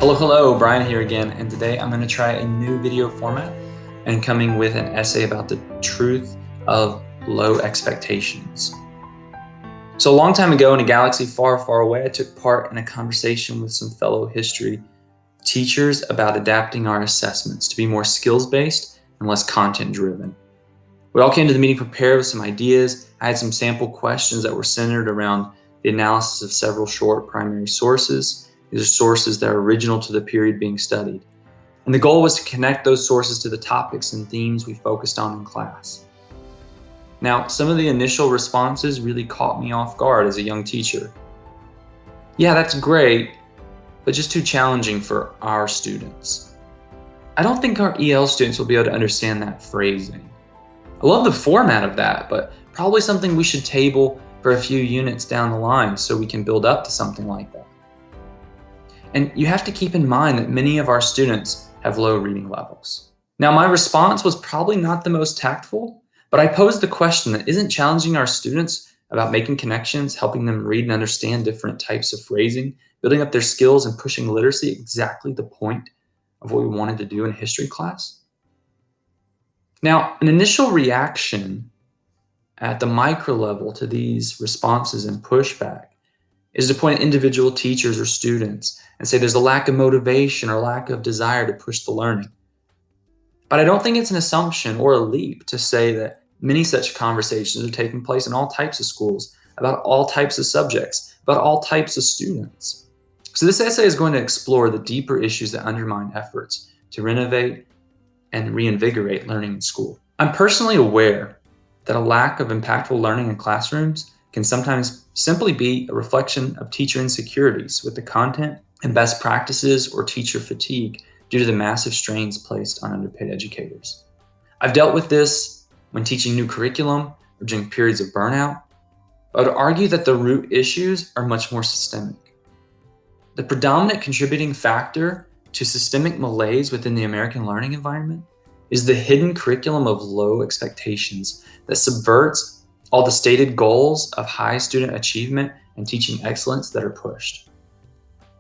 Hello, Brian here again, and today I'm going to try a new video format and coming with an essay about the truth of low expectations. So a long time ago in a galaxy far, far away, I took part in a conversation with some fellow history teachers about adapting our assessments to be more skills-based and less content-driven. We all came to the meeting prepared with some ideas. I had some sample questions that were centered around the analysis of several short primary sources. These are sources that are original to the period being studied. And the goal was to connect those sources to the topics and themes we focused on in class. Now, some of the initial responses really caught me off guard as a young teacher. Yeah, that's great, but just too challenging for our students. I don't think our EL students will be able to understand that phrasing. I love the format of that, but probably something we should table for a few units down the line so we can build up to something like that. And you have to keep in mind that many of our students have low reading levels. Now, my response was probably not the most tactful, but I posed the question that isn't challenging our students about making connections, helping them read and understand different types of phrasing, building up their skills and pushing literacy exactly the point of what we wanted to do in history class? Now, an initial reaction at the micro level to these responses and pushback is to point at individual teachers or students and say there's a lack of motivation or lack of desire to push the learning. But I don't think it's an assumption or a leap to say that many such conversations are taking place in all types of schools, about all types of subjects, about all types of students. So this essay is going to explore the deeper issues that undermine efforts to renovate and reinvigorate learning in school. I'm personally aware that a lack of impactful learning in classrooms can sometimes simply be a reflection of teacher insecurities with the content and best practices or teacher fatigue due to the massive strains placed on underpaid educators. I've dealt with this when teaching new curriculum or during periods of burnout, but I would argue that the root issues are much more systemic. The predominant contributing factor to systemic malaise within the American learning environment is the hidden curriculum of low expectations that subverts all the stated goals of high student achievement and teaching excellence that are pushed.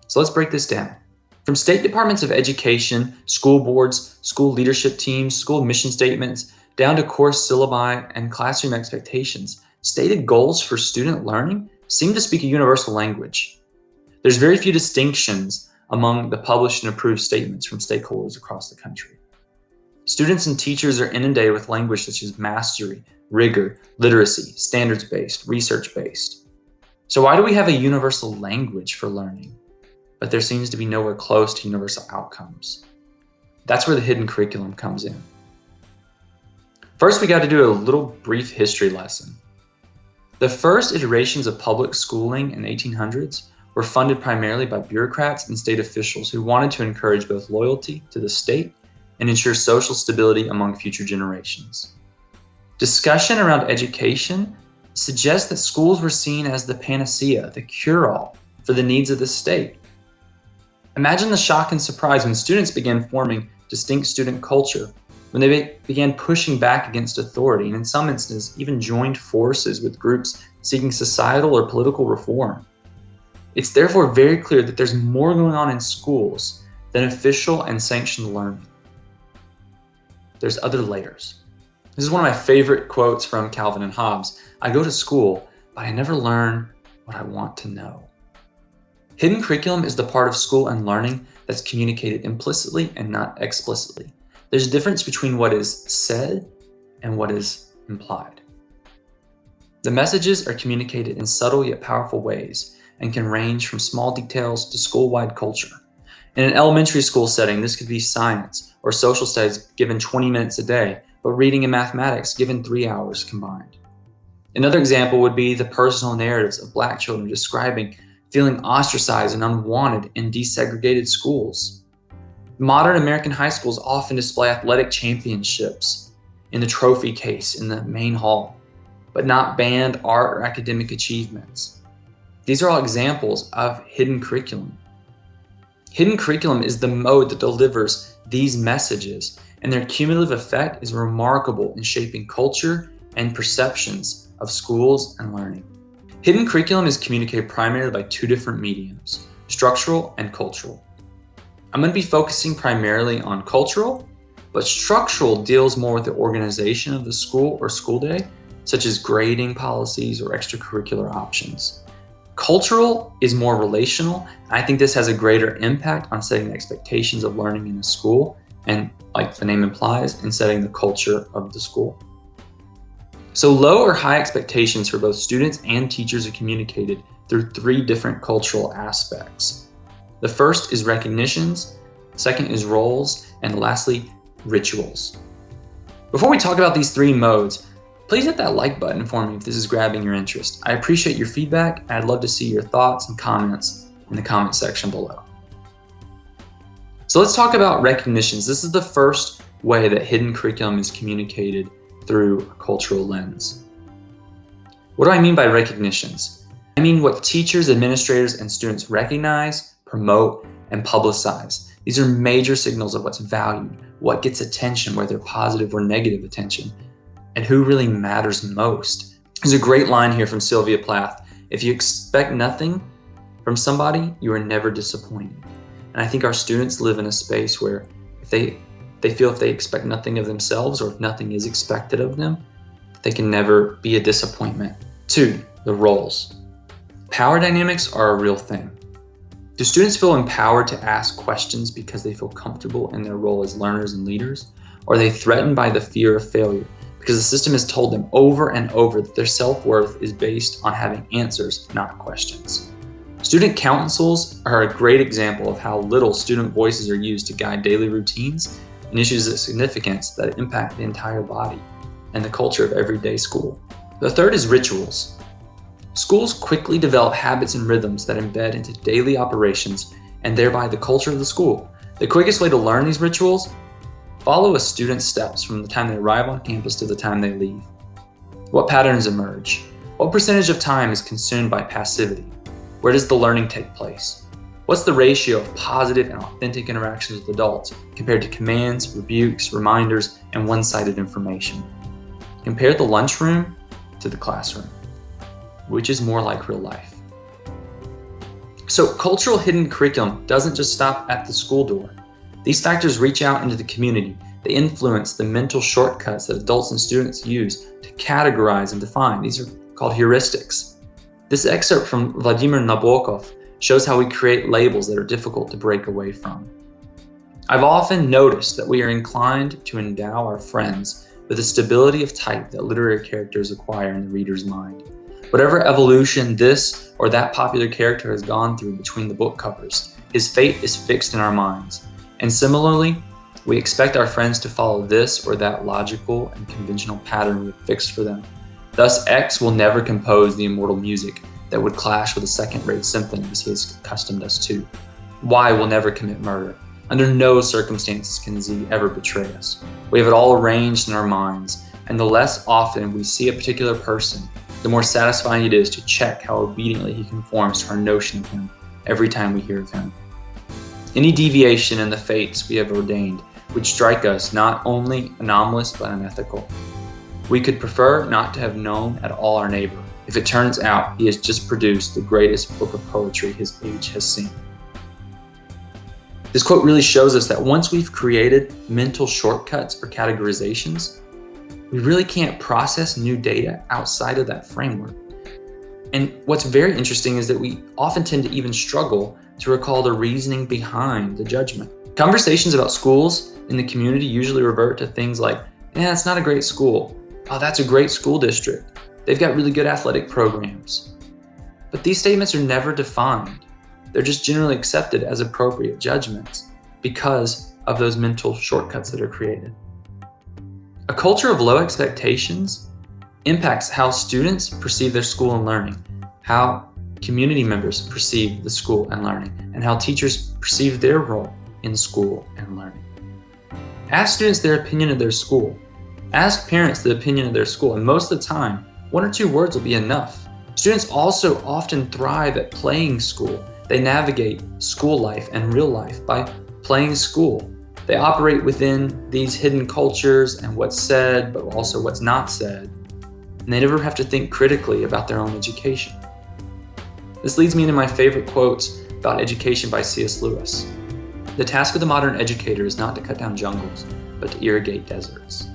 So let's break this down. From state departments of education, school boards, school leadership teams, school mission statements, down to course syllabi and classroom expectations, stated goals for student learning seem to speak a universal language. There's very few distinctions among the published and approved statements from stakeholders across the country. Students and teachers are inundated with language such as mastery, rigor, literacy, standards-based, research-based. So why do we have a universal language for learning, but there seems to be nowhere close to universal outcomes? That's where the hidden curriculum comes in. First, we got to do a little brief history lesson. The first iterations of public schooling in the 1800s were funded primarily by bureaucrats and state officials who wanted to encourage both loyalty to the state and ensure social stability among future generations. Discussion around education suggests that schools were seen as the panacea, the cure-all for the needs of the state. Imagine the shock and surprise when students began forming distinct student culture, when they began pushing back against authority, and in some instances even joined forces with groups seeking societal or political reform. It's therefore very clear that there's more going on in schools than official and sanctioned learning. There's other layers. This is one of my favorite quotes from Calvin and Hobbes. I go to school, but I never learn what I want to know. Hidden curriculum is the part of school and learning that's communicated implicitly and not explicitly. There's a difference between what is said and what is implied. The messages are communicated in subtle yet powerful ways and can range from small details to school-wide culture. In an elementary school setting, this could be science or social studies given 20 minutes a day, but reading and mathematics given 3 hours combined. Another example would be the personal narratives of Black children describing feeling ostracized and unwanted in desegregated schools. Modern American high schools often display athletic championships in the trophy case in the main hall, but not band, art, or academic achievements. These are all examples of hidden curriculum. Hidden curriculum is the mode that delivers these messages, and their cumulative effect is remarkable in shaping culture and perceptions of schools and learning. Hidden curriculum is communicated primarily by two different mediums, structural and cultural. I'm going to be focusing primarily on cultural, but structural deals more with the organization of the school or school day, such as grading policies or extracurricular options. Cultural is more relational. I think this has a greater impact on setting the expectations of learning in a school and, like the name implies, in setting the culture of the school. So low or high expectations for both students and teachers are communicated through 3 different cultural aspects. The first is recognitions, second is roles, and lastly, rituals. Before we talk about these 3 modes, please hit that like button for me if this is grabbing your interest. I appreciate your feedback, and I'd love to see your thoughts and comments in the comment section below. So let's talk about recognitions. This is the first way that hidden curriculum is communicated through a cultural lens. What do I mean by recognitions? I mean what teachers, administrators, and students recognize, promote, and publicize. These are major signals of what's valued, what gets attention, whether positive or negative attention, and who really matters most. There's a great line here from Sylvia Plath. If you expect nothing from somebody, you are never disappointed. And I think our students live in a space where if they feel if they expect nothing of themselves, or if nothing is expected of them, they can never be a disappointment. 2, the roles. Power dynamics are a real thing. Do students feel empowered to ask questions because they feel comfortable in their role as learners and leaders? Or are they threatened by the fear of failure because the system has told them over and over that their self-worth is based on having answers, not questions? Student councils are a great example of how little student voices are used to guide daily routines and issues of significance that impact the entire body and the culture of everyday school. The third is rituals. Schools quickly develop habits and rhythms that embed into daily operations and thereby the culture of the school. The quickest way to learn these rituals: follow a student's steps from the time they arrive on campus to the time they leave. What patterns emerge? What percentage of time is consumed by passivity? Where does the learning take place? What's the ratio of positive and authentic interactions with adults compared to commands, rebukes, reminders, and one-sided information? Compare the lunchroom to the classroom. Which is more like real life? So cultural hidden curriculum doesn't just stop at the school door. These factors reach out into the community. They influence the mental shortcuts that adults and students use to categorize and define. These are called heuristics. This excerpt from Vladimir Nabokov shows how we create labels that are difficult to break away from. I've often noticed that we are inclined to endow our friends with a stability of type that literary characters acquire in the reader's mind. Whatever evolution this or that popular character has gone through between the book covers, his fate is fixed in our minds. And similarly, we expect our friends to follow this or that logical and conventional pattern we've fixed for them. Thus, X will never compose the immortal music that would clash with the second-rate symphonies he has accustomed us to. Y will never commit murder. Under no circumstances can Z ever betray us. We have it all arranged in our minds, and the less often we see a particular person, the more satisfying it is to check how obediently he conforms to our notion of him every time we hear of him. Any deviation in the fates we have ordained would strike us not only anomalous but unethical. We could prefer not to have known at all our neighbor if it turns out he has just produced the greatest book of poetry his age has seen. This quote really shows us that once we've created mental shortcuts or categorizations, we really can't process new data outside of that framework. And what's very interesting is that we often tend to even struggle to recall the reasoning behind the judgment. Conversations about schools in the community usually revert to things like, it's not a great school. Oh, that's a great school district. They've got really good athletic programs. But these statements are never defined. They're just generally accepted as appropriate judgments because of those mental shortcuts that are created. A culture of low expectations impacts how students perceive their school and learning, how community members perceive the school and learning, and how teachers perceive their role in school and learning. Ask students their opinion of their school. Ask parents the opinion of their school, and most of the time, 1 or 2 words will be enough. Students also often thrive at playing school. They navigate school life and real life by playing school. They operate within these hidden cultures and what's said, but also what's not said. And they never have to think critically about their own education. This leads me into my favorite quotes about education by C.S. Lewis. The task of the modern educator is not to cut down jungles, but to irrigate deserts.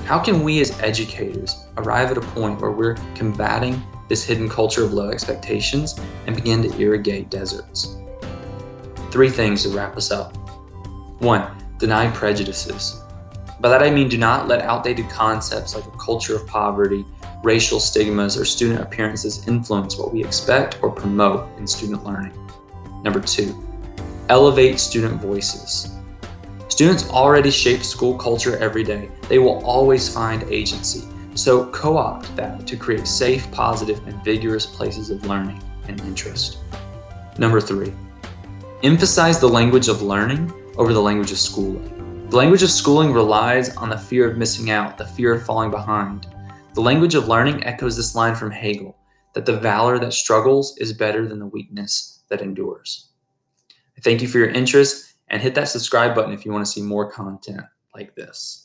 How can we as educators arrive at a point where we're combating this hidden culture of low expectations and begin to irrigate deserts? 3 things to wrap us up. 1. Deny prejudices. By that I mean do not let outdated concepts like a culture of poverty, racial stigmas, or student appearances influence what we expect or promote in student learning. Number 2. Elevate student voices. Students already shape school culture every day. They will always find agency. So co-opt that to create safe, positive, and vigorous places of learning and interest. Number 3. Emphasize the language of learning over the language of schooling. The language of schooling relies on the fear of missing out, the fear of falling behind. The language of learning echoes this line from Hegel, that the valor that struggles is better than the weakness that endures. Thank you for your interest, and hit that subscribe button if you want to see more content like this.